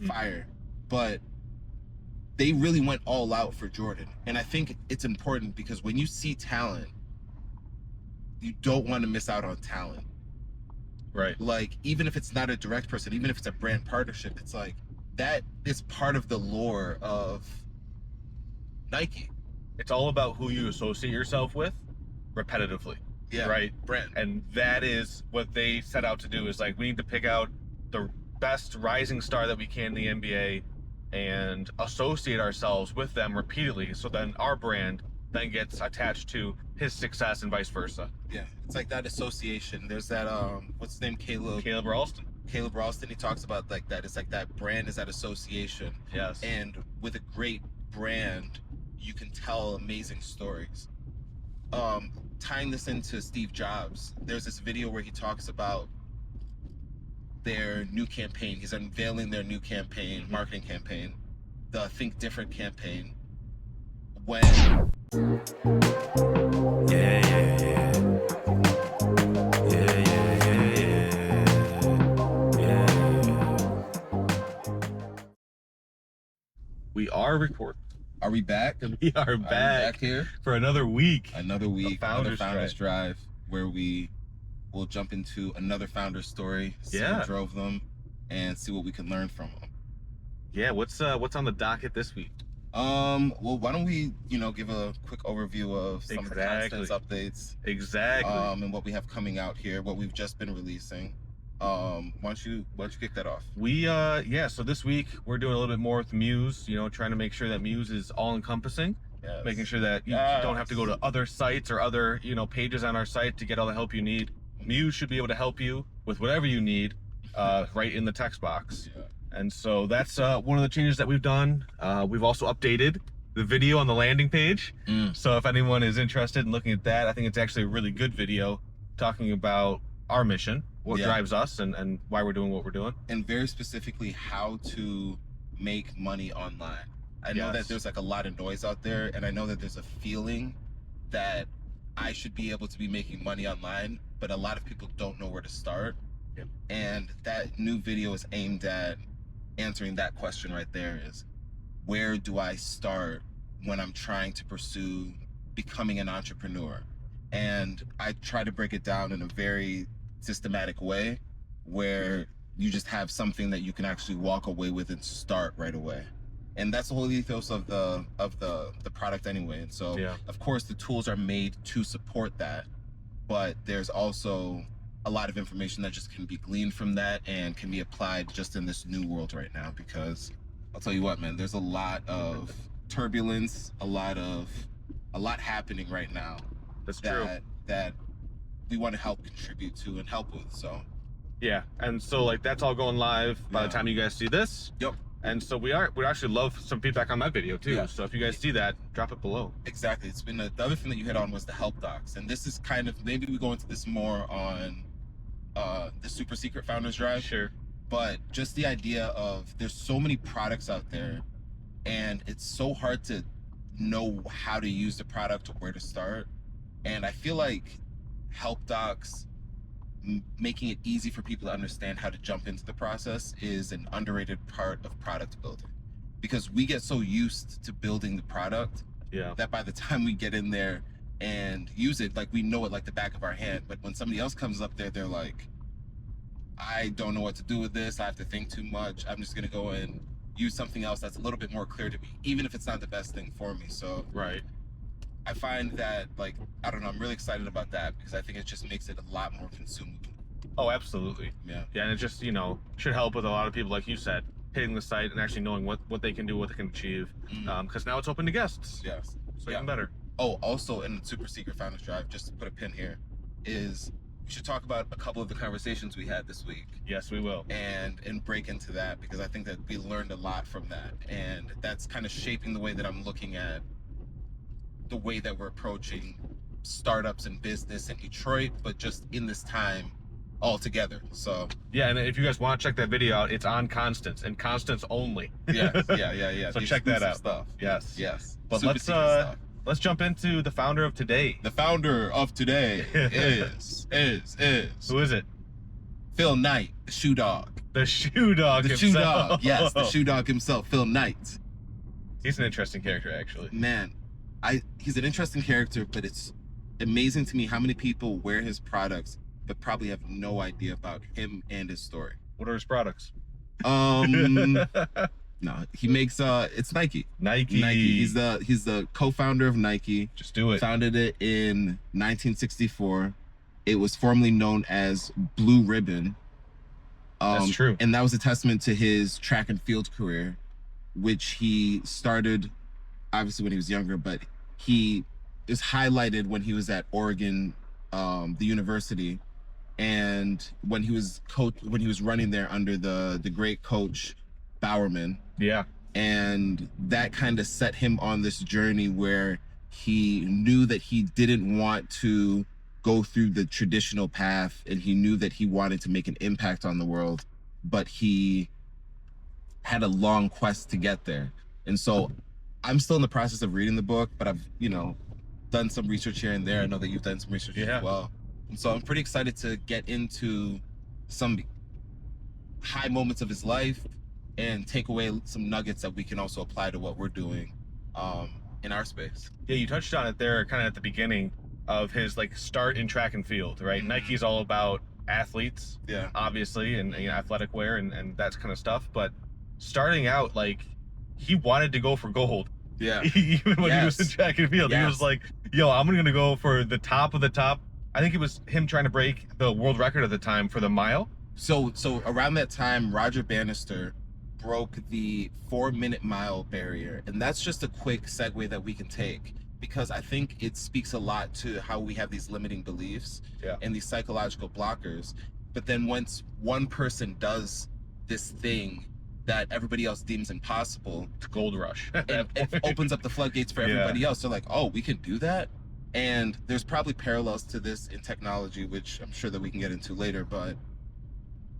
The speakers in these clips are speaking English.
fire. But they really went all out for Jordan. And I think it's important because when you see talent, you don't want to miss out on talent. Right. Like, even if it's not a direct person, even if it's a brand partnership, it's like, that is part of the lore of Nike. It's all about who you associate yourself with repetitively. Yeah. Right? Brand. And that is what they set out to do, is like, we need to pick out the best rising star that we can in the NBA and associate ourselves with them repeatedly, so then our brand then gets attached to his success and vice versa. Yeah, it's like that association. There's that what's his name, Caleb Ralston. He talks about like that. It's like that brand is that association. Yes. And with a great brand, you can tell amazing stories. Tying this into Steve Jobs, there's this video where he talks about their new campaign. He's unveiling their new campaign, marketing campaign, the Think Different campaign. When We are recording. Are we back? We are back here for another week. Another Founders Founders Drive, where we will jump into another Founders story, see what drove them, and see what we can learn from them. Yeah, what's on the docket this week? Well, why don't we, give a quick overview of some of the constants, updates, and what we have coming out here, what we've just been releasing. Why don't you kick that off? So this week we're doing a little bit more with Muse, trying to make sure that Muse is all encompassing, making sure that you don't have to go to other sites or other, pages on our site to get all the help you need. Muse should be able to help you with whatever you need, right in the text box. Yeah. And so that's one of the changes that we've done. We've also updated the video on the landing page. So if anyone is interested in looking at that, I think it's actually a really good video talking about our mission, what drives us, and why we're doing what we're doing. And very specifically, how to make money online. I know that there's like a lot of noise out there, and I know that there's a feeling that I should be able to be making money online, but a lot of people don't know where to start. Yep. And that new video is aimed at answering that question right there, is where do I start when I'm trying to pursue becoming an entrepreneur? And I try to break it down in a very systematic way where you just have something that you can actually walk away with and start right away. And that's the whole ethos of the product anyway. And so of course the tools are made to support that, but there's also a lot of information that just can be gleaned from that and can be applied just in this new world right now. Because I'll tell you what, man, there's a lot of turbulence, a lot happening right now. That's true. That we want to help contribute to and help with. So yeah, and so like that's all going live by the time you guys see this. Yep. And so we'd actually love some feedback on that video too. Yeah. So if you guys see that, drop it below. Exactly. It's been the other thing that you hit on was the help docs, and this is kind of, maybe we go into this more on the super secret Founders Drive. Sure. But just the idea of, there's so many products out there, and it's so hard to know how to use the product or where to start. And I feel like help docs, making it easy for people to understand how to jump into the process, is an underrated part of product building, because we get so used to building the product that by the time we get in there and use it, like, we know it like the back of our hand. But when somebody else comes up there, they're like, I don't know what to do with this, I have to think too much, I'm just gonna go and use something else that's a little bit more clear to me, even if it's not the best thing for me. So I find that, like, I don't know, I'm really excited about that, because I think it just makes it a lot more consumable. Oh, absolutely. Yeah, and it just, should help with a lot of people, like you said, hitting the site and actually knowing what they can do, what they can achieve. Because now it's open to guests. Yes. So even better. Oh, also in the Super Secret Founders Drive, just to put a pin here, is we should talk about a couple of the conversations we had this week. Yes, we will. And break into that, because I think that we learned a lot from that. And that's kind of shaping the way that I'm looking at the way that we're approaching startups and business in Detroit, but just in this time all together. So yeah, and if you guys want to check that video out, it's on Constants and Constants only. Yeah. So check that out. Stuff. Yes. But let's jump into the founder of today. The founder of today is who is it? Phil Knight, the shoe dog. The shoe dog The himself. shoe dog, yes, the shoe dog himself, Phil Knight. He's an interesting character, actually. Man, he's an interesting character, but it's amazing to me how many people wear his products but probably have no idea about him and his story. What are his products? No, he makes it's Nike. Nike. He's the co-founder of Nike. Just do it. Founded it in 1964. It was formerly known as Blue Ribbon. That's true. And that was a testament to his track and field career, which he started obviously when he was younger, but he is highlighted when he was at Oregon, the university, and when he was running there under the great coach Bowerman. Yeah. And that kind of set him on this journey where he knew that he didn't want to go through the traditional path, and he knew that he wanted to make an impact on the world, but he had a long quest to get there. And so I'm still in the process of reading the book, but I've, done some research here and there. I know that you've done some research as well. And so I'm pretty excited to get into some high moments of his life and take away some nuggets that we can also apply to what we're doing in our space. Yeah, you touched on it there kind of at the beginning of his start in track and field, right? Nike's all about athletes, obviously, and athletic wear and that kind of stuff. But starting out, he wanted to go for gold. Yeah. Even when he was in track and field, he was like, yo, I'm going to go for the top of the top. I think it was him trying to break the world record at the time for the mile. So around that time, Roger Bannister broke the 4-minute mile barrier. And that's just a quick segue that we can take, because I think it speaks a lot to how we have these limiting beliefs and these psychological blockers. But then once one person does this thing that everybody else deems impossible, it's gold rush. it opens up the floodgates for everybody else. They're like, oh, we can do that? And there's probably parallels to this in technology, which I'm sure that we can get into later. But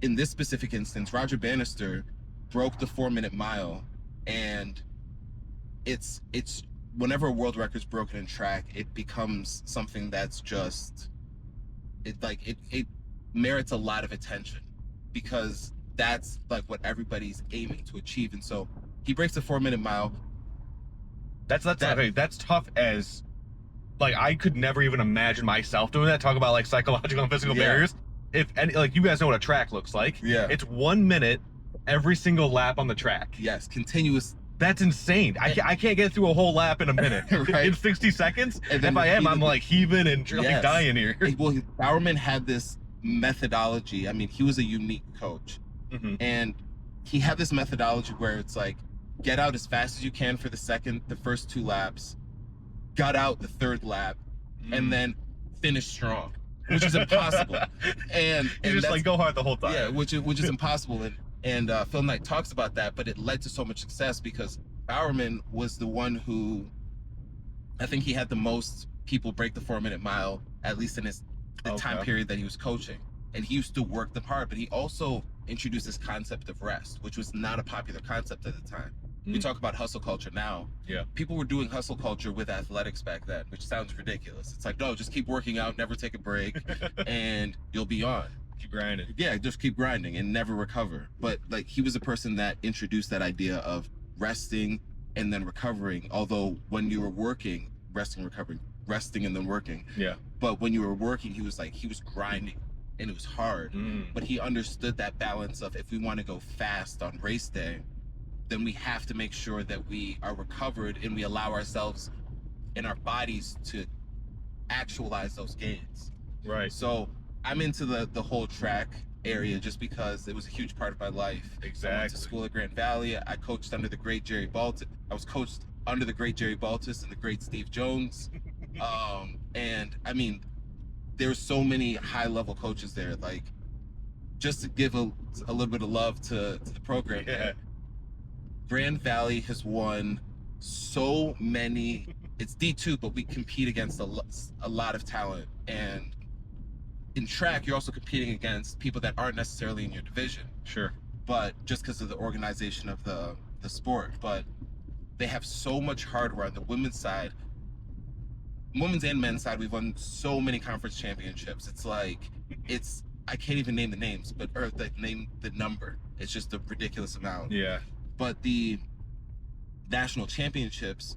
in this specific instance, Roger Bannister broke the 4-minute mile, and it's whenever a world record's broken in track, it becomes something that's just it merits a lot of attention, because that's what everybody's aiming to achieve. And so he breaks the 4-minute mile. That's tough as I could never even imagine myself doing that. Talk about psychological and physical barriers. If any, you guys know what a track looks like. Yeah. It's 1 minute every single lap on the track. Yes, continuous. That's insane. I can't get through a whole lap in a minute. Right. In 60 seconds. And then if I am, I'm heaving and dying here. Well, Bowerman had this methodology. I mean, he was a unique coach. Mm-hmm. And he had this methodology where it's get out as fast as you can for the first 2 laps, got out the 3rd lap, and then finish strong, which is impossible. And just go hard the whole time. Yeah, which is impossible. And Phil Knight talks about that, but it led to so much success because Bowerman was the one who, I think he had the most people break the 4-minute mile, at least in the time period that he was coaching. And he used to work them hard, but he also introduced this concept of rest, which was not a popular concept at the time. We talk about hustle culture now. Yeah. People were doing hustle culture with athletics back then, which sounds ridiculous. It's no, just keep working out, never take a break, and you'll be on. Keep grinding. Yeah, just keep grinding and never recover. But he was a person that introduced that idea of resting and then recovering. Although when you were working, resting, recovering, resting and then working. Yeah. But when you were working, he was grinding and it was hard. But he understood that balance of, if we want to go fast on race day, then we have to make sure that we are recovered and we allow ourselves and our bodies to actualize those gains. Right. So I'm into the whole track area just because it was a huge part of my life. Exactly. I went to school at Grand Valley. I coached under the great Jerry Baltus. I was coached under the great Jerry Baltus and the great Steve Jones. And I mean, there's so many high-level coaches there. Just to give a little bit of love to the program. Yeah. Grand Valley has won so many. It's D2, but we compete against a lot of talent. And in track, you're also competing against people that aren't necessarily in your division. Sure. But just because of the organization of the sport. But they have so much hardware on the women's side. Women's and men's side, we've won so many conference championships. It's I can't even name the names, but or name the number. It's just a ridiculous amount. Yeah. But the national championships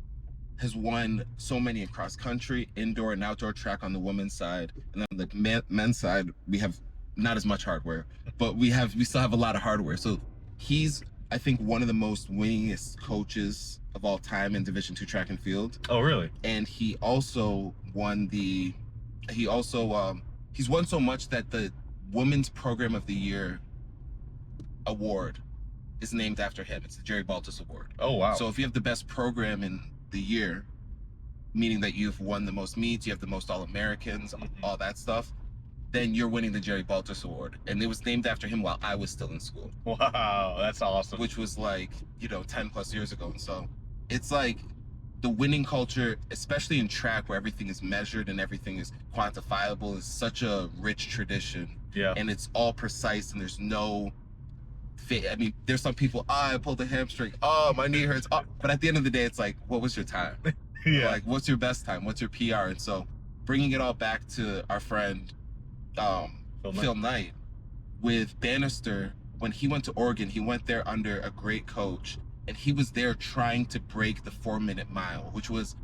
has won so many in cross country, indoor and outdoor track on the women's side, and on the men's side we have not as much hardware, but we still have a lot of hardware. So he's, I think, one of the most winningest coaches of all time in Division II track and field. Oh, really? And he also won he's won so much that the Women's Program of the Year award is named after him. It's the Jerry Baltus Award. Oh, wow. So if you have the best program in the year, meaning that you've won the most meets, you have the most All-Americans, all that stuff, then you're winning the Jerry Baltus Award. And it was named after him while I was still in school. Wow, that's awesome. Which was like, 10 plus years ago. And so it's like the winning culture, especially in track where everything is measured and everything is quantifiable, is such a rich tradition. Yeah. And it's all precise and there's no fit. I mean, there's some people, I pulled a hamstring, my knee hurts. But at the end of the day, it's like, what was your time? Yeah. Like, what's your best time? What's your PR? And so bringing it all back to our friend Phil Knight with Bannister, when he went to Oregon, he went there under a great coach, and he was there trying to break the 4-minute mile, which was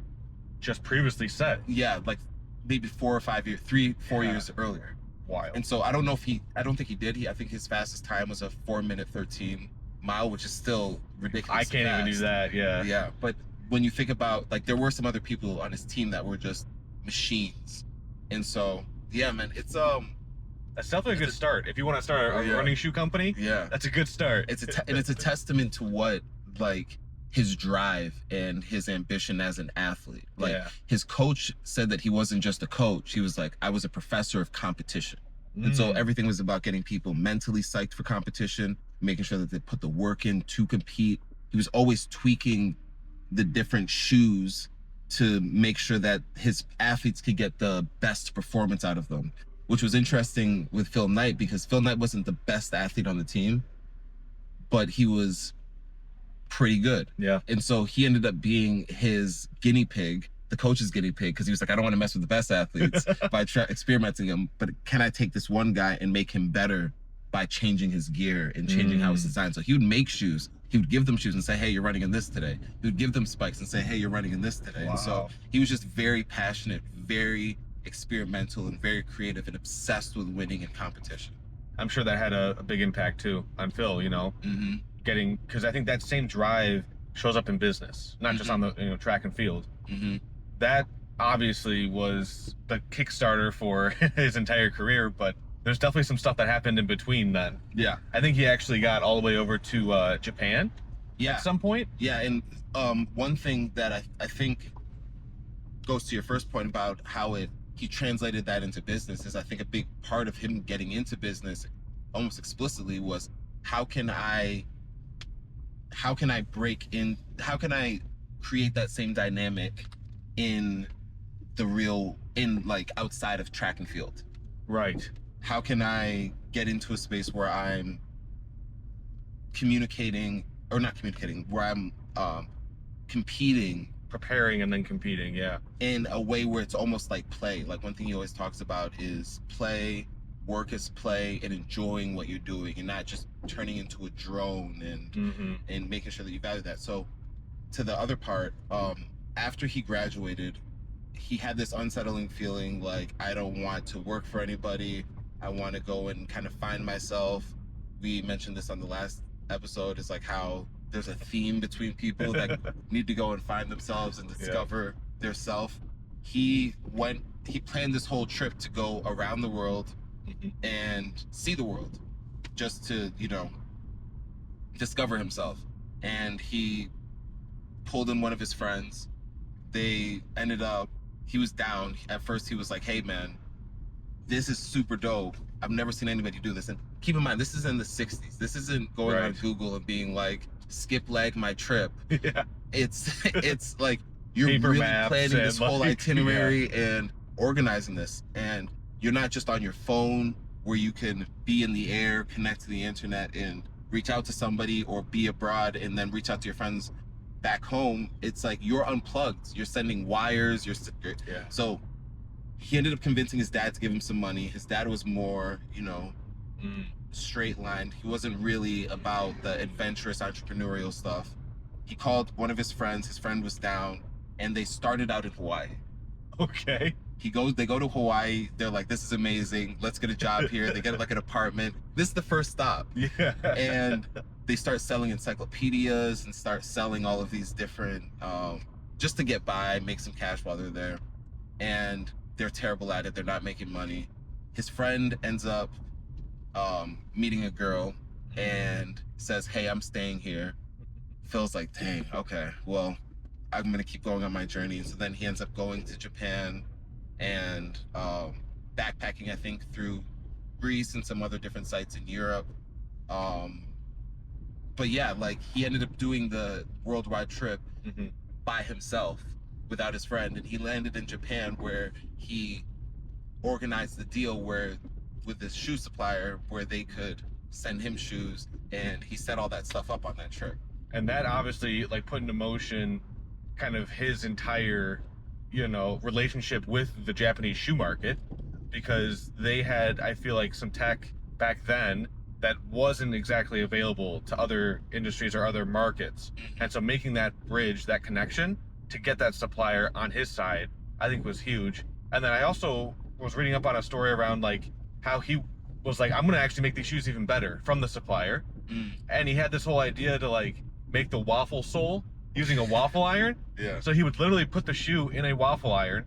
just previously set. Yeah, like maybe 4 or 5 years, 3-4 years earlier. Wild. And so I don't think he did. I think his fastest time was a 4-minute-13 mile, which is still ridiculous. I can't even do that. Yeah. Yeah, but when you think about, like, there were some other people on his team that were just machines, and so yeah, man, it's that's definitely a good start. If you want to start a running shoe company, that's a good start. And it's a testament to what, like, his drive and his ambition as an athlete. Like, his coach said that he wasn't just a coach. He was like, I was a professor of competition. And so everything was about getting people mentally psyched for competition, making sure that they put the work in to compete. He was always tweaking the different shoes to make sure that his athletes could get the best performance out of them, which was interesting with Phil Knight, because Phil Knight wasn't the best athlete on the team, but he was pretty good. Yeah. And so he ended up being his guinea pig, the coach's guinea pig, because he was like, I don't want to mess with the best athletes by experimenting him, but can I take this one guy and make him better by changing his gear and changing how it's designed? So he would make shoes. He would give them shoes and say, hey, you're running in this today. He would give them spikes and say, hey, you're running in this today. Wow. And so he was just very passionate, very experimental, and very creative, and obsessed with winning and competition. I'm sure that had a big impact too on Phil, because I think that same drive shows up in business, not just on the track and field. That obviously was the Kickstarter for his entire career, but there's definitely some stuff that happened in between then. Yeah. I think he actually got all the way over to Japan at some point. Yeah, and one thing that I think goes to your first point about how he translated that into business is, I think a big part of him getting into business almost explicitly was, how can I create that same dynamic in like outside of track and field? Right. How can I get into a space where I'm competing, preparing and then competing, in a way where it's almost like play. Like, one thing he always talks about is play, work is play, and enjoying what you're doing, and not just turning into a drone and making sure that you value that. So to the other part, after he graduated, he had this unsettling feeling like, I don't want to work for anybody. I want to go and kind of find myself. We mentioned this on the last episode. It's like how there's a theme between people that need to go and find themselves and discover their self. He planned this whole trip to go around the world and see the world, just to, discover himself. And he pulled in one of his friends. He was down. At first he was like, hey man, this is super dope. I've never seen anybody do this. And keep in mind, this is in the 60s. This isn't going on Google and being like, skip leg my trip. Yeah. It's like, you're Paper really maps planning this whole itinerary yeah. and organizing this. And you're not just on your phone where you can be in the air, connect to the internet and reach out to somebody, or be abroad and then reach out to your friends back home. It's like you're unplugged. You're sending wires. So he ended up convincing his dad to give him some money. His dad was more, you know, straight lined. He wasn't really about the adventurous entrepreneurial stuff. He called one of his friends. His friend was down, and they started out in Hawaii. Okay. They go to Hawaii. They're like, this is amazing. Let's get a job here. They get like an apartment. This is the first stop. Yeah. And they start selling encyclopedias and start selling all of these different, just to get by, make some cash while they're there. And they're terrible at it. They're not making money. His friend ends up meeting a girl and says, hey, I'm staying here. Phil's like, dang, okay, well, I'm going to keep going on my journey. And so then he ends up going to Japan and backpacking, I think, through Greece and some other different sites in Europe. But yeah, like, he ended up doing the worldwide trip by himself without his friend. And he landed in Japan, where he organized the deal with this shoe supplier where they could send him shoes, and he set all that stuff up on that trip. And that obviously like put into motion kind of his entire, you know, relationship with the Japanese shoe market, because they had, I feel like, some tech back then that wasn't exactly available to other industries or other markets. And so making that bridge, that connection to get that supplier on his side, I think was huge. And then I also was reading up on a story around like how he was like, I'm gonna actually make these shoes even better from the supplier. And he had this whole idea to like make the waffle sole using a waffle iron. Yeah. So he would literally put the shoe in a waffle iron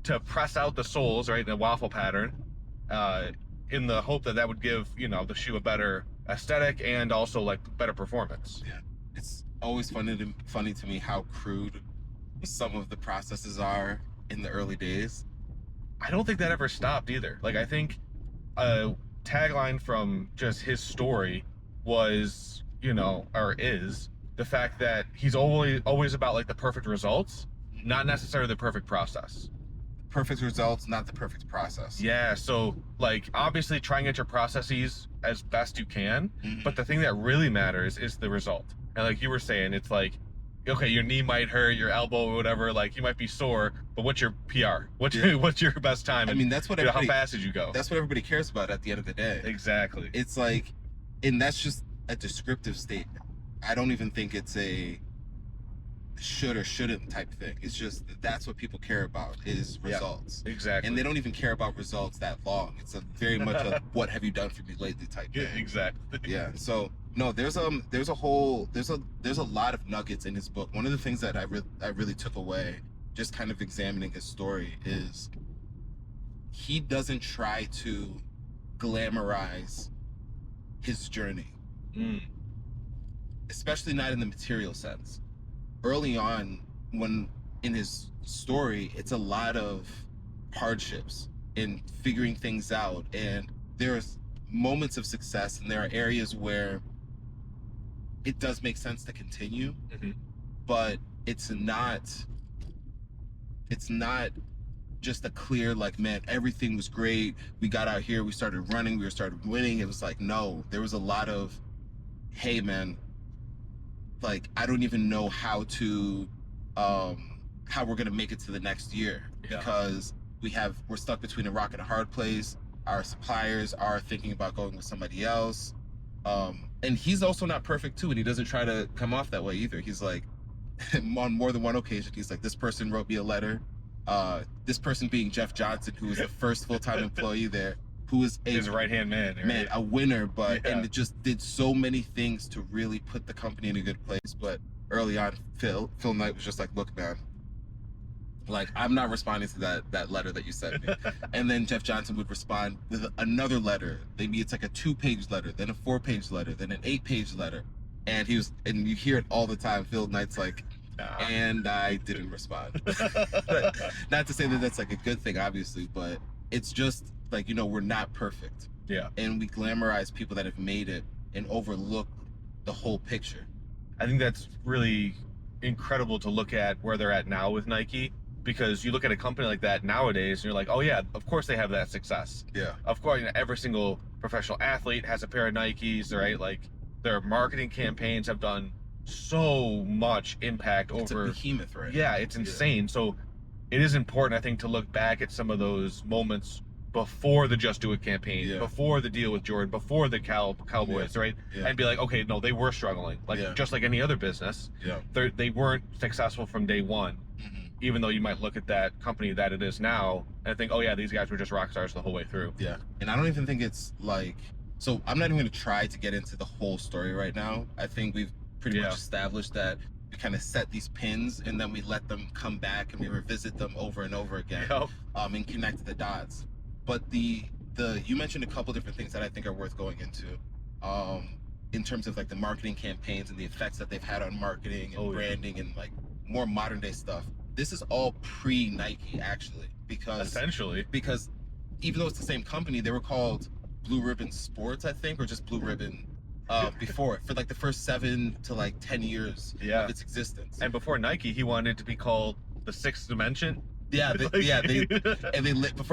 to press out the soles, right, in a waffle pattern, in the hope that that would give, you know, the shoe a better aesthetic and also like better performance. Yeah. It's always funny to me how crude some of the processes are in the early days. I don't think that ever stopped either. Like, I think a tagline from just his story was, you know, or is the fact that he's always about like the perfect results, not necessarily the perfect process. Perfect results, not the perfect process. Yeah, so like obviously try and get your processes as best you can, but the thing that really matters is the result. And like you were saying, it's like, okay, your knee might hurt, your elbow or whatever, like you might be sore, but what's your PR? What's your best time? I mean, that's what how fast did you go? That's what everybody cares about at the end of the day. Exactly. It's like, and that's just a descriptive statement. I don't even think it's a should or shouldn't type thing. It's just that's what people care about is results. Exactly. And they don't even care about results that long. It's a very much a what have you done for me lately type thing. Exactly. Yeah. So no, there's a lot of nuggets in his book. One of the things that I really took away just kind of examining his story is he doesn't try to glamorize his journey. Especially not in the material sense. Early on, when in his story, it's a lot of hardships in figuring things out, and there's moments of success, and there are areas where it does make sense to continue, but it's not just a clear like, man, everything was great, we got out here, we started running, we started winning. It was like, no, there was a lot of, hey man, like, I don't even know how we're gonna make it to the next year, because we're stuck between a rock and a hard place. Our suppliers are thinking about going with somebody else. And he's also not perfect too, and he doesn't try to come off that way either. He's like, on more than one occasion, he's like, this person wrote me a letter. This person being Jeff Johnson, who was the first full-time employee there, who was his right-hand man. Right? Man, a winner, and it just did so many things to really put the company in a good place. But early on, Phil Knight was just like, look, man, like, I'm not responding to that letter that you sent me. And then Jeff Johnson would respond with another letter. Maybe it's like a 2-page letter, then a 4-page letter, then an 8-page letter. And you hear it all the time. Phil Knight's like, and I didn't respond. Not to say that that's like a good thing, obviously, but it's just like, you know, we're not perfect. Yeah. And we glamorize people that have made it and overlook the whole picture. I think that's really incredible to look at where they're at now with Nike, because you look at a company like that nowadays and you're like, oh yeah, of course they have that success. Yeah. Of course, you know, every single professional athlete has a pair of Nikes, right? Like, their marketing campaigns have done so much impact over. It's a behemoth, right? Yeah, it's insane. So it is important, I think, to look back at some of those moments before the Just Do It campaign, before the deal with Jordan, before the Cowboys, right? And be like, okay, no, they were struggling, like just like any other business. They weren't successful from day one, even though you might look at that company that it is now and think, oh yeah, these guys were just rock stars the whole way through. Yeah, and I don't even think it's like, so I'm not even going to try to get into the whole story right now. I think we've pretty much established that we kind of set these pins and then we let them come back and we revisit them over and over again, and connect the dots. But you mentioned a couple different things that I think are worth going into, in terms of like the marketing campaigns and the effects that they've had on marketing and branding and like more modern day stuff. This is all pre-Nike, actually, because even though it's the same company, they were called Blue Ribbon Sports, I think, or just Blue Ribbon before, for like the first 7 to like 10 years of its existence. And before Nike, he wanted it to be called the Sixth Dimension. Before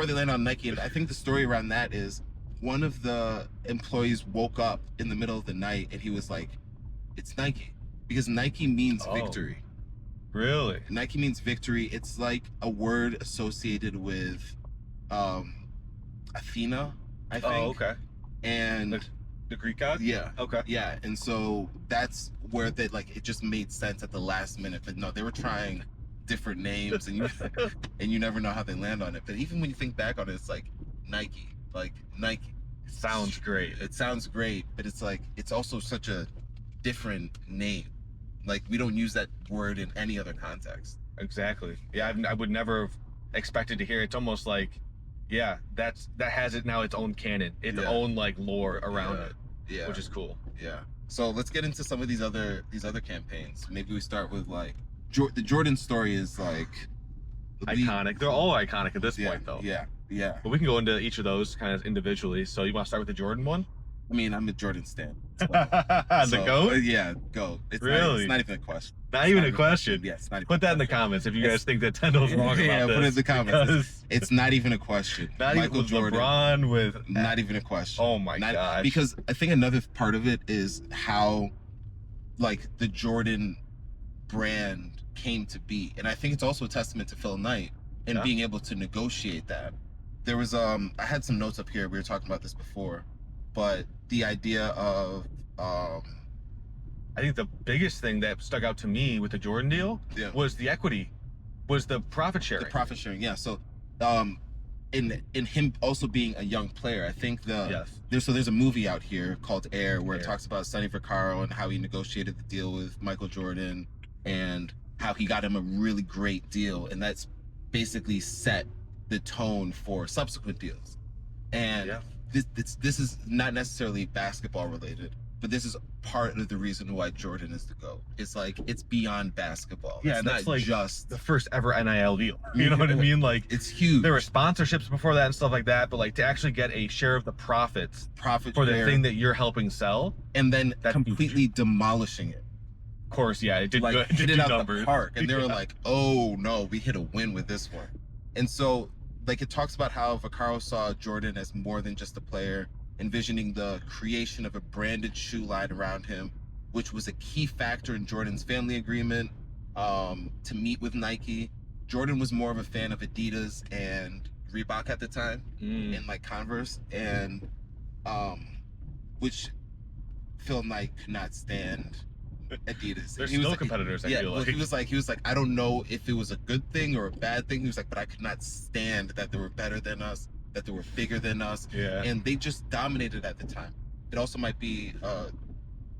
they land on Nike, and I think the story around that is one of the employees woke up in the middle of the night and he was like, "It's Nike," because Nike means victory. Really? Nike means victory. It's like a word associated with Athena, I think. Oh, okay. And the Greek god? Yeah. Okay. Yeah, and so that's where they like it just made sense at the last minute. But no, they were trying different names, and you never know how they land on it. But even when you think back on it, it's like Nike. It sounds great. It sounds great, but it's like it's also such a different name. Like we don't use that word in any other context. Exactly. Yeah, I would never have expected to hear. It's almost like, that has it now its own canon, its own like lore around it. Yeah, which is cool. Yeah. So let's get into some of these other campaigns. Maybe we start with like the Jordan story is like iconic. They're all iconic at this point, though. Yeah. But we can go into each of those kind of individually. So you want to start with the Jordan one? I mean, I'm a Jordan stan. The GOAT? Yeah, GOAT. It's not even a question. Not even a question? Yeah, it's not even Put that in the comments if you guys think that Tendo's wrong about this. Yeah, put it in the comments. It's not even a question. Michael Jordan. LeBron with... Not even a question. Oh my gosh. Because I think another part of it is how, like, the Jordan brand came to be. And I think it's also a testament to Phil Knight and being able to negotiate that. There was, I had some notes up here. We were talking about this before. But the idea of I think the biggest thing that stuck out to me with the Jordan deal was the equity, was the profit sharing. The profit sharing, yeah. So in him also being a young player, I think there's a movie out here called Air where it talks about Sonny Vaccaro and how he negotiated the deal with Michael Jordan and how he got him a really great deal, and that's basically set the tone for subsequent deals. And this is not necessarily basketball related, but this is part of the reason why Jordan is the GOAT. It's like, it's beyond basketball. Yeah, it's that's not like just the first ever NIL deal. You know what I mean? Like, it's huge. There were sponsorships before that and stuff like that, but like to actually get a share of the profits for the thing that you're helping sell, and then completely demolishing it. Of course, it did like good. Hit it out the park, and they were like, "Oh no, we hit a win with this one." And so, like, it talks about how Vaccaro saw Jordan as more than just a player, envisioning the creation of a branded shoe line around him, which was a key factor in Jordan's family agreement to meet with Nike. Jordan was more of a fan of Adidas and Reebok at the time, and like Converse, and which Phil Knight could not stand Adidas. They're still competitors, I feel like. He was like, I don't know if it was a good thing or a bad thing. He was like, but I could not stand that they were better than us, that they were bigger than us. Yeah. And they just dominated at the time. It also might be a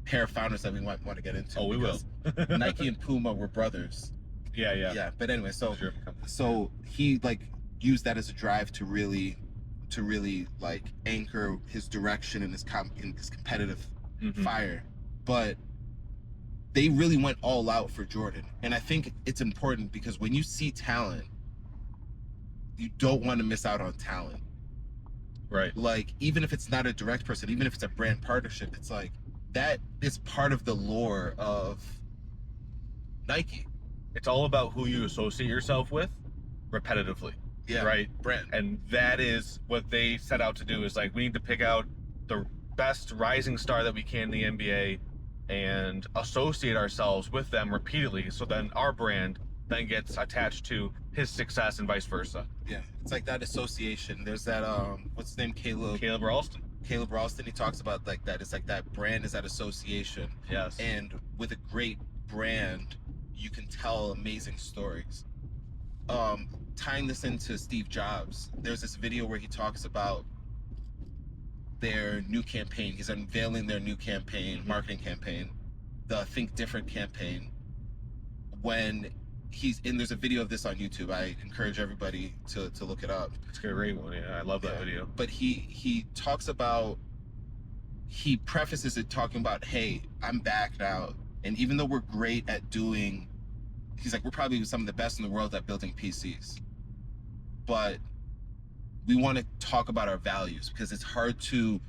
pair of founders that we might want to get into. Oh, we will. Nike and Puma were brothers. Yeah. But anyway, so he like used that as a drive to really like anchor his direction and his competitive fire. But they really went all out for Jordan. And I think it's important because when you see talent, you don't want to miss out on talent. Right. Like, even if it's not a direct person, even if it's a brand partnership, it's like, that is part of the lore of Nike. It's all about who you associate yourself with repetitively. Yeah. Right? Brand. And that is what they set out to do, is like, we need to pick out the best rising star that we can in the NBA and associate ourselves with them repeatedly, so then our brand then gets attached to his success and vice versa. Yeah, it's like that association. There's that what's his name, Caleb Ralston. He talks about like that. It's like that brand is that association. Yes. And with a great brand, you can tell amazing stories. Tying this into Steve Jobs, there's this video where he talks about their new campaign. He's unveiling their new campaign, marketing campaign, the Think Different campaign. When there's a video of this on YouTube. I encourage everybody to look it up. It's a great one. Yeah, I love that video. But he talks about, he prefaces it talking about, hey, I'm back now. And even though we're great at doing, he's like, we're probably some of the best in the world at building PCs. But we want to talk about our values, because it's hard to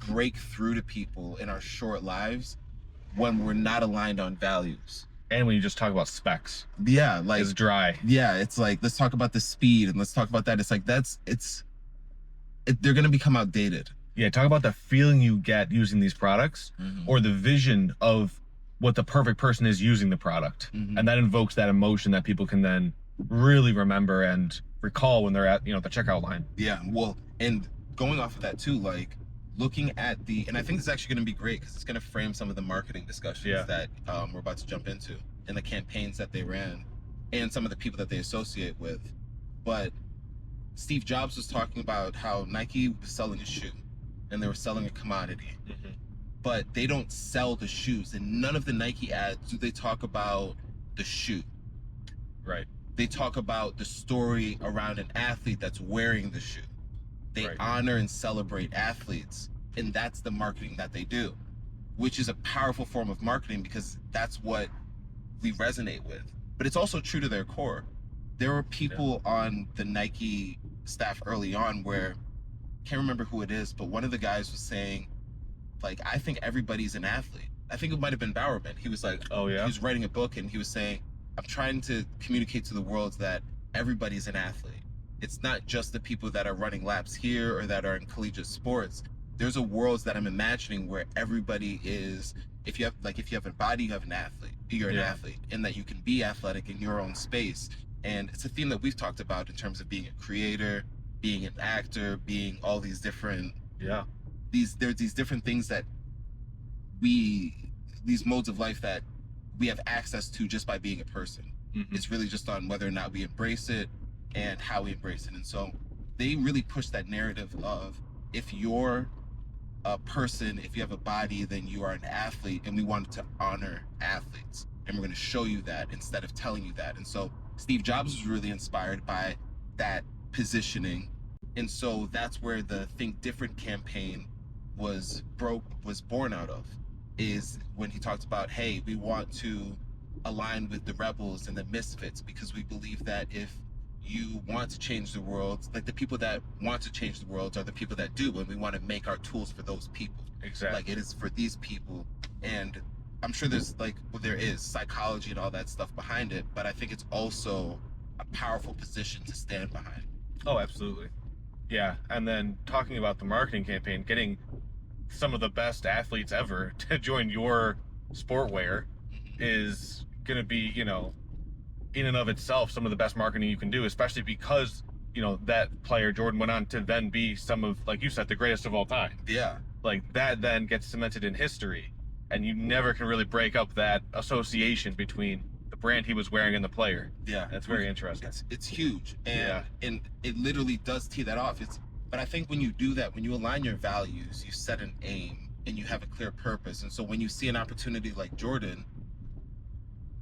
break through to people in our short lives when we're not aligned on values. And when you just talk about specs. Yeah, like it's dry. Yeah, it's like, let's talk about the speed and let's talk about that. It's like, they're going to become outdated. Yeah, talk about the feeling you get using these products, or the vision of what the perfect person is using the product. And that invokes that emotion that people can then really remember and recall when they're at, the checkout line. Yeah, well, and going off of that too, like looking at and I think this is actually going to be great because it's going to frame some of the marketing discussions that we're about to jump into, and the campaigns that they ran and some of the people that they associate with. But Steve Jobs was talking about how Nike was selling a shoe and they were selling a commodity, but they don't sell the shoes. And none of the Nike ads do they talk about the shoe. Right. They talk about the story around an athlete that's wearing the shoe. They honor and celebrate athletes, and that's the marketing that they do, which is a powerful form of marketing because that's what we resonate with. But it's also true to their core. There were people on the Nike staff early on where, can't remember who it is, but one of the guys was saying, like, I think everybody's an athlete. I think it might have been Bowerman. He was like, he was writing a book and he was saying, I'm trying to communicate to the world that everybody's an athlete. It's not just the people that are running laps here or that are in collegiate sports. There's a world that I'm imagining where everybody is, if you have a body, you have an athlete. You're an athlete, and that you can be athletic in your own space. And it's a theme that we've talked about in terms of being a creator, being an actor, being all these different, there's these different things that these modes of life that we have access to just by being a person. It's really just on whether or not we embrace it and how we embrace it. And so they really push that narrative of, if you're a person, if you have a body, then you are an athlete, and we wanted to honor athletes, and we're going to show you that instead of telling you that. And so Steve Jobs was really inspired by that positioning, and so that's where the Think Different campaign was born out of, is when he talked about, hey, we want to align with the rebels and the misfits, because we believe that if you want to change the world, like, the people that want to change the world are the people that do, and we want to make our tools for those people. Exactly. Like, it is for these people. And I'm sure there's there is psychology and all that stuff behind it, but I think it's also a powerful position to stand behind. Oh, absolutely. Yeah. And then talking about the marketing campaign, getting some of the best athletes ever to join your sportwear is going to be, in and of itself, some of the best marketing you can do, especially because, that player, Jordan, went on to then be some of, like you said, the greatest of all time. Yeah. Like, that then gets cemented in history, and you never can really break up that association between the brand he was wearing and the player. Yeah. That's very interesting. It's huge. And it literally does tee that off. But I think when you do that, when you align your values, you set an aim and you have a clear purpose. And so when you see an opportunity like Jordan,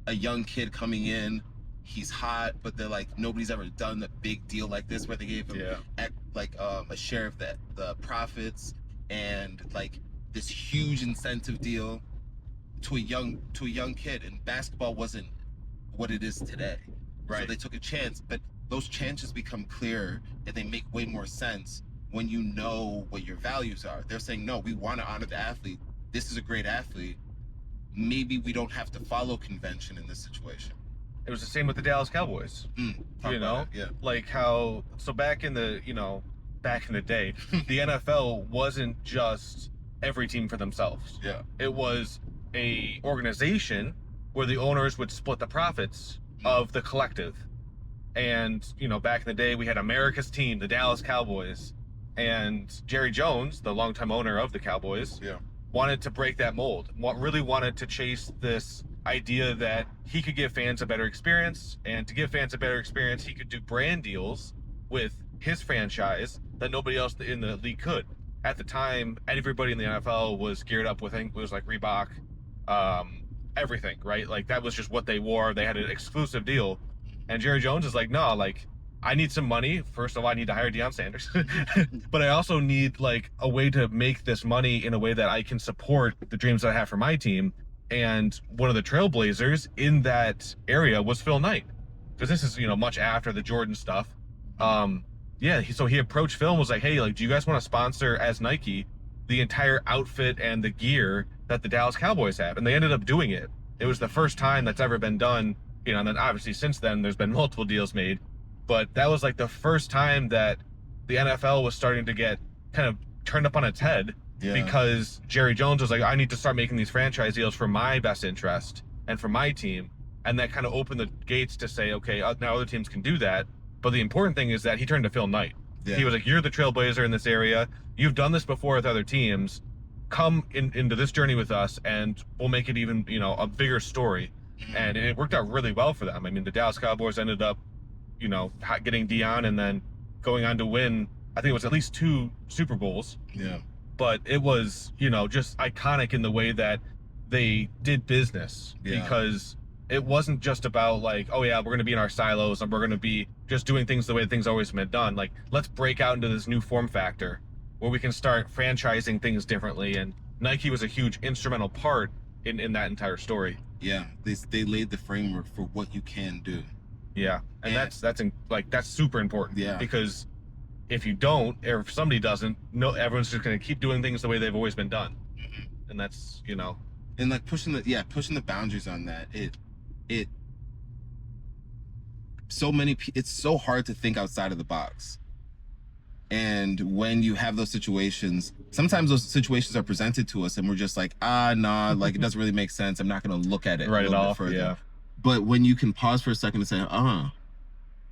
a young kid coming in, he's hot, but they're like, nobody's ever done a big deal like this where they gave him a share of the profits and like this huge incentive deal to a young kid. And basketball wasn't what it is today. Right. So they took a chance, but those chances become clearer and they make way more sense when you know what your values are. They're saying, no, we want to honor the athlete. This is a great athlete. Maybe we don't have to follow convention in this situation. It was the same with the Dallas Cowboys. Like how, so back in the day, the NFL wasn't just every team for themselves. Yeah. It was a organization where the owners would split the profits of the collective. And, you know, back in the day, we had America's team, the Dallas Cowboys, and Jerry Jones, the longtime owner of the Cowboys, wanted to break that mold. Really wanted to chase this idea that he could give fans a better experience, and to give fans a better experience, he could do brand deals with his franchise that nobody else in the league could. At the time, everybody in the NFL was geared up with, I think it was like Reebok, everything, right? Like that was just what they wore. They had an exclusive deal. And Jerry Jones is like, no, like, I need some money. First of all, I need to hire Deion Sanders. But I also need, like, a way to make this money in a way that I can support the dreams that I have for my team. And one of the trailblazers in that area was Phil Knight. Because this is, you know, much after the Jordan stuff. So he approached Phil and was like, hey, like, do you guys want to sponsor, as Nike, the entire outfit and the gear that the Dallas Cowboys have? And they ended up doing it. It was the first time that's ever been done. You know, and then obviously since then there's been multiple deals made, but that was like the first time that the NFL was starting to get kind of turned up on its head because Jerry Jones was like, I need to start making these franchise deals for my best interest and for my team. And that kind of opened the gates to say, okay, now other teams can do that. But the important thing is that he turned to Phil Knight. He was like, you're the trailblazer in this area. You've done this before with other teams. Come into this journey with us and we'll make it even, you know, a bigger story. And it worked out really well for them. I mean, the Dallas Cowboys ended up, you know, getting Deion and then going on to win, I think it was at least 2 Super Bowls. Yeah. But it was, you know, just iconic in the way that they did business. Because it wasn't just about like, oh yeah, we're going to be in our silos and we're going to be just doing things the way things always been done. Like, let's break out into this new form factor where we can start franchising things differently. And Nike was a huge instrumental part in that entire story. Yeah, they laid the framework for what you can do. Yeah, and that's super important. Yeah, because if you don't, or if somebody doesn't, no, everyone's just going to keep doing things the way they've always been done. And that's, you know, and like pushing the boundaries on that. It's so hard to think outside of the box. And when you have those situations, sometimes those situations are presented to us and we're just like, nah, like it doesn't really make sense. I'm not going to look at it right a little bit further. Yeah. But when you can pause for a second and say,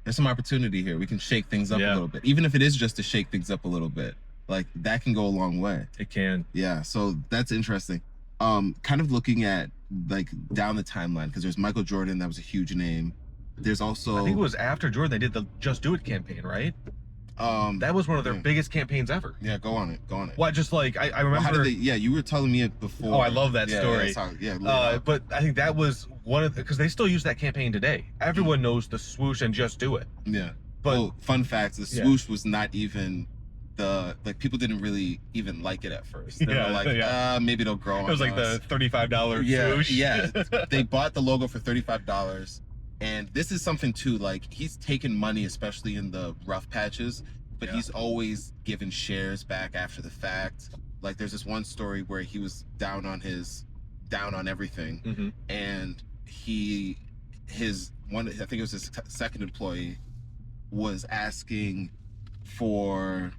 there's some opportunity here. We can shake things up a little bit. Even if it is just to shake things up a little bit, like that can go a long way. It can. Yeah. So that's interesting. Kind of looking at like down the timeline, because there's Michael Jordan, that was a huge name. There's also, I think it was after Jordan, they did the Just Do It campaign, right? That was one of their biggest campaigns ever. Yeah, go on it. Well, just like I remember. How did they, you were telling me it before. Oh, I love that story. But I think that was one of because they still use that campaign today. Everyone knows the swoosh and Just Do It. Yeah. But fun fact: the swoosh was not even people didn't really even like it at first. They were like, maybe it'll grow on us. It was like the $35 swoosh. Yeah. They bought the logo for $35. And this is something too, like he's taken money, especially in the rough patches, but he's always given shares back after the fact. Like there's this one story where he was down on everything, and I think it was his second employee was asking for.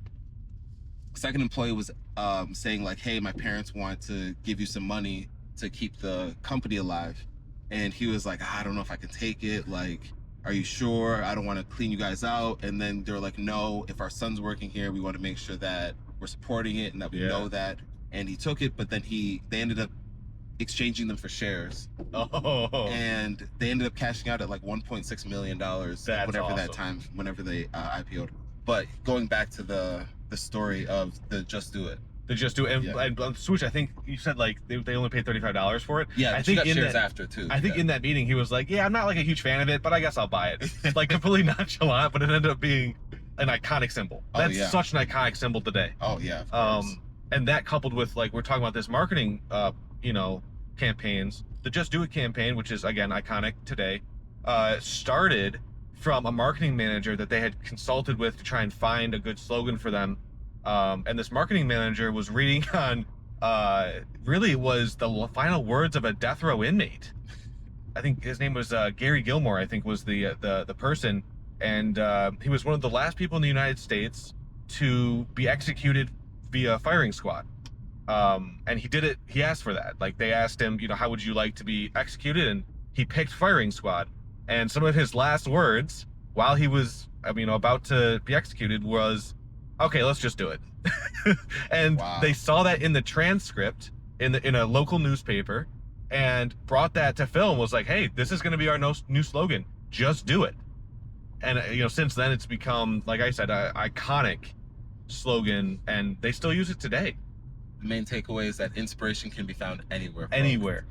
Second employee was saying like, hey, my parents want to give you some money to keep the company alive. And he was like, I don't know if I can take it. Like, are you sure? I don't want to clean you guys out. And then they're like, no, if our son's working here, we want to make sure that we're supporting it and that we know that. And he took it, but then they ended up exchanging them for shares. And they ended up cashing out at like $1.6 million whenever they IPO'd. But going back to the story of the Just Do It. They just do it. And Swoosh, I think you said like they only paid $35 for it. Yeah, I think got shares after too. I think in that meeting he was like, yeah, I'm not like a huge fan of it, but I guess I'll buy it. Like completely nonchalant, but it ended up being an iconic symbol. That's such an iconic symbol today. Oh yeah. And that coupled with like we're talking about this marketing campaigns, the Just Do It campaign, which is again iconic today, started from a marketing manager that they had consulted with to try and find a good slogan for them. And this marketing manager was reading on, really it was the final words of a death row inmate. I think his name was Gary Gilmore, I think was the person. And he was one of the last people in the United States to be executed via firing squad. And he asked for that. Like they asked him, how would you like to be executed? And he picked firing squad. And some of his last words while he was, about to be executed was, "Okay, let's just do it." And Wow. they saw that in the transcript in a local newspaper and brought that to film. Was like, "Hey, this is going to be our new slogan. Just do it." And since then it's become, like I said, an iconic slogan, and they still use it today. The main takeaway is that inspiration can be found anywhere. Anywhere.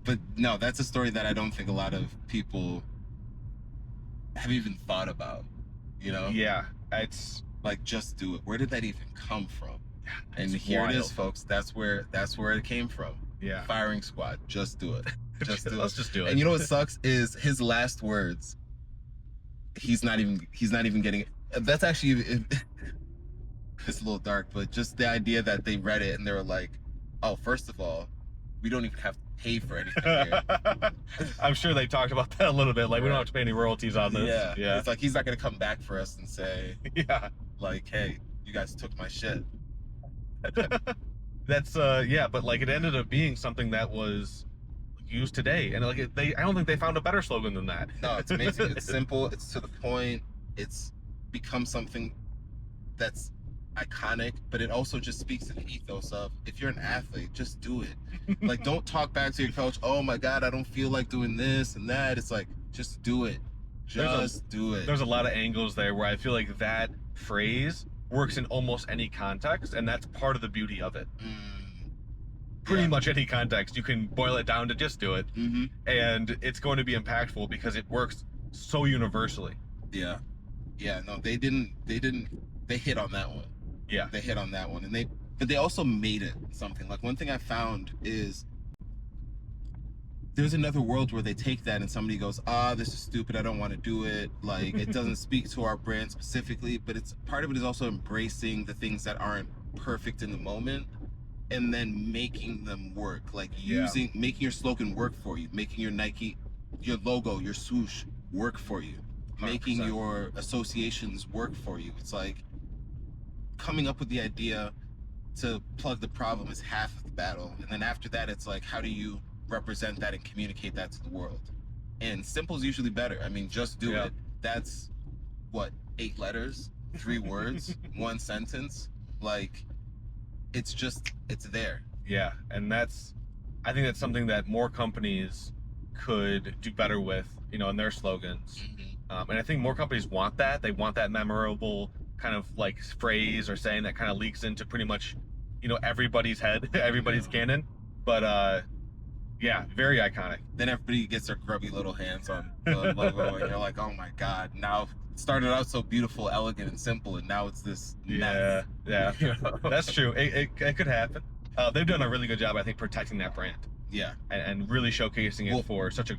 But no, that's a story that I don't think a lot of people have even thought about, Yeah, it's like, just do it. Where did that even come from? And it's here wild. it is, folks. That's where it came from. Yeah. Firing squad. Just do it. Just do it. Let's just do it. And you know what sucks is his last words. He's not even getting it. That's actually it's a little dark, but just the idea that they read it and they were like, "Oh, first of all, we don't even have to pay for anything here." I'm sure they talked about that a little bit. Like, we don't have to pay any royalties on this. Yeah. It's like he's not gonna come back for us and say, yeah, like, "Hey, you guys took my shit." That's but like it ended up being something that was used today, and like I don't think they found a better slogan than that. No, it's amazing. It's simple. It's to the point. It's become something that's iconic, but it also just speaks to the ethos of, if you're an athlete, just do it. Like, don't talk back to your coach, "Oh my God, I don't feel like doing this and that." It's like, just do it. Just do it. There's a lot of angles there where I feel like that phrase works in almost any context, and that's part of the beauty of it. Pretty much any context, you can boil it down to just do it, and it's going to be impactful because it works so universally. Yeah. No, they hit on that one. Yeah, they hit on that one, but they also made it something. Like, one thing I found is there's another world where they take that and somebody goes, "This is stupid, I don't want to do it, like, it doesn't speak to our brand specifically." But it's part of it is also embracing the things that aren't perfect in the moment and then making them work, like making your slogan work for you, making your Nike, your logo, your swoosh work for you, 100%. Making your associations work for you. It's like coming up with the idea to plug the problem is half of the battle, and then after that it's like, how do you represent that and communicate that to the world? And simple is usually better. I mean, just do it. That's what, 8 letters, 3 words, 1 sentence. Like, it's there. Yeah, and I think that's something that more companies could do better with, in their slogans. And I think more companies want that. They want that memorable kind of like phrase or saying that kind of leaks into pretty much, everybody's head, everybody's canon. But very iconic. Then everybody gets their grubby little hands on the logo, and you're like, "Oh my God!" Now it started out so beautiful, elegant, and simple, and now it's this mess. Yeah. That's true. It could happen. They've done a really good job, I think, protecting that brand. Yeah, and really showcasing it for such a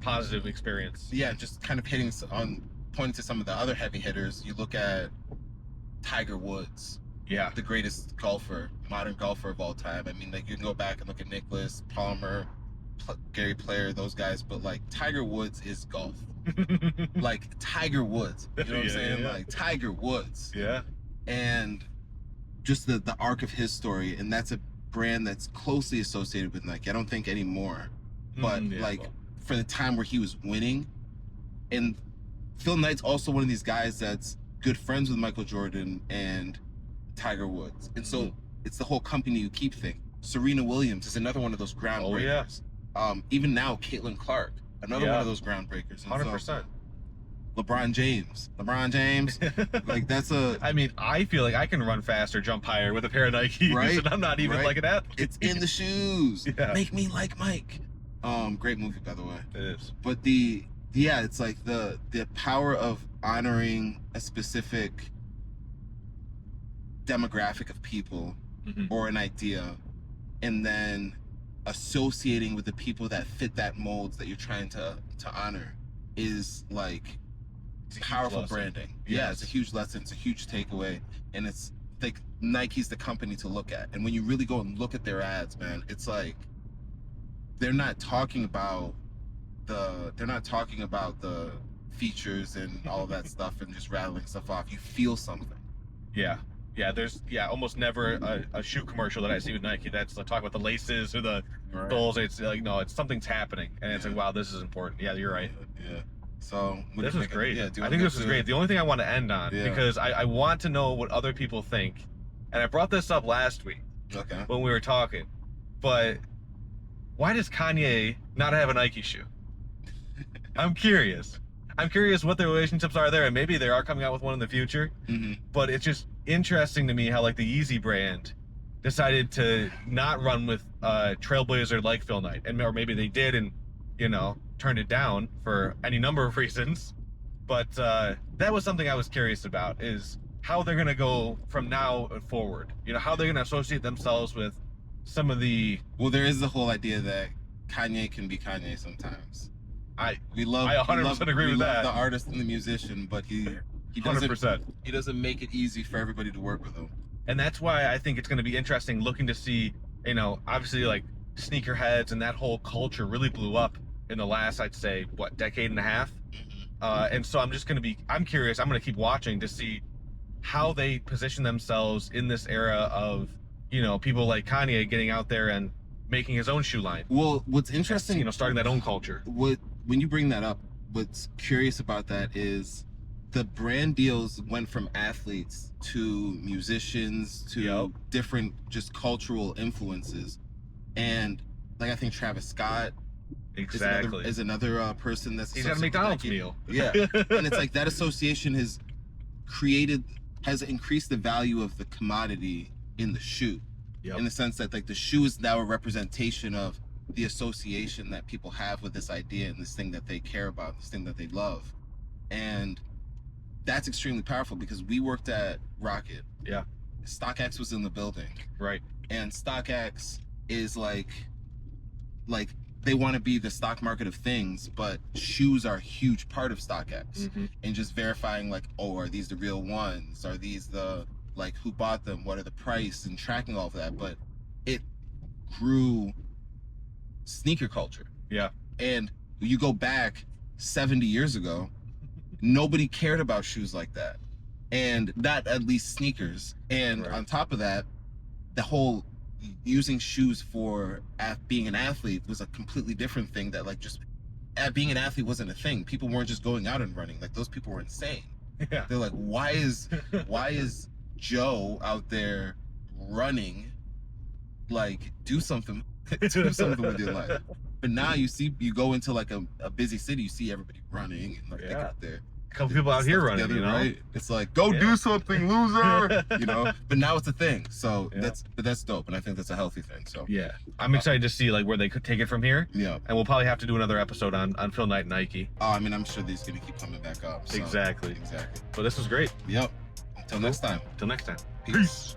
positive experience. Yeah, just kind of pointing to some of the other heavy hitters. You look at Tiger Woods. Yeah, the greatest modern golfer of all time. I mean, like, you can go back and look at Nicklaus, Palmer, Gary Player, those guys, but like, Tiger Woods is golf. Like, Tiger Woods, you know what I'm saying? Yeah. Like, Tiger Woods. Yeah. And just the arc of his story, and that's a brand that's closely associated with Nike. I don't think anymore, but for the time where he was winning. And Phil Knight's also one of these guys that's good friends with Michael Jordan and Tiger Woods, and so it's the whole company you keep thing. Serena Williams is another one of those groundbreakers. Even now, Caitlin Clark, another one of those groundbreakers. 100%. LeBron James, like, that's a. I mean, I feel like I can run faster, jump higher with a pair of Nikes, right? And I'm not even like an athlete. It's in the shoes. Make me like Mike. Great movie, by the way. It is. But it's like the power of honoring a specific demographic of people or an idea, and then associating with the people that fit that mold that you're trying to honor is like powerful branding. Yeah, it's a huge lesson. It's a huge takeaway, and it's like Nike's the company to look at. And when you really go and look at their ads, man, it's like they're not talking about the features and all that stuff and just rattling stuff off. You feel something. Yeah. Yeah, there's almost never a shoe commercial that I see with Nike that's talk about the laces or the soles. It's like, no, it's something's happening, and it's like, wow, this is important. Yeah, you're right. Yeah. So this is great. Yeah, I think this is great. The only thing I want to end on, because I want to know what other people think, and I brought this up last week when we were talking, but why does Kanye not have a Nike shoe? I'm curious. I'm curious what the relationships are there, and maybe they are coming out with one in the future. But it's just interesting to me how like the Yeezy brand decided to not run with Trailblazer like Phil Knight, or maybe they did and turned it down for any number of reasons. But that was something I was curious about, is how they're gonna go from now forward. How they're gonna associate themselves with some of the. Well, there is the whole idea that Kanye can be Kanye sometimes. I 100% agree with that. The artist and the musician, but he doesn't 100%. He doesn't make it easy for everybody to work with him. And that's why I think it's going to be interesting looking to see, obviously like sneakerheads and that whole culture really blew up in the last, I'd say, decade and a half. And so I'm curious. I'm going to keep watching to see how they position themselves in this era of, people like Kanye getting out there and making his own shoe line. Well, what's interesting, starting that own culture. When you bring that up, what's curious about that is the brand deals went from athletes to musicians to different just cultural influences. And like, I think Travis Scott is another person that's he's got a McDonald's meal. Yeah. And it's like that association has increased the value of the commodity in the shoe. In the sense that like the shoe is now a representation of the association that people have with this idea and this thing that they care about, this thing that they love. And that's extremely powerful, because we worked at Rocket. StockX was in the building. Right. And StockX is like they want to be the stock market of things, but shoes are a huge part of StockX. And just verifying like, oh, are these the real ones? Are these the, like, who bought them? What are the price? And tracking all of that. But it grew sneaker culture. And you go back 70 years ago, nobody cared about shoes like that, and not at least sneakers. And on top of that, the whole using shoes for being an athlete was a completely different thing. That like just being an athlete wasn't a thing. People weren't just going out and running. Like, those people were insane. They're like, why is Joe out there running? Like, do something with your life. But now you go into like a busy city, you see everybody running and like they got there. A couple people out here running, together, right? It's like, go do something, loser. But now it's a thing. So that's dope, and I think that's a healthy thing. So I'm excited to see like where they could take it from here. And we'll probably have to do another episode on Phil Knight and Nike. Oh, I mean, I'm sure these gonna keep coming back up. So. Exactly. But this was great. Until next time. Till next time. Peace.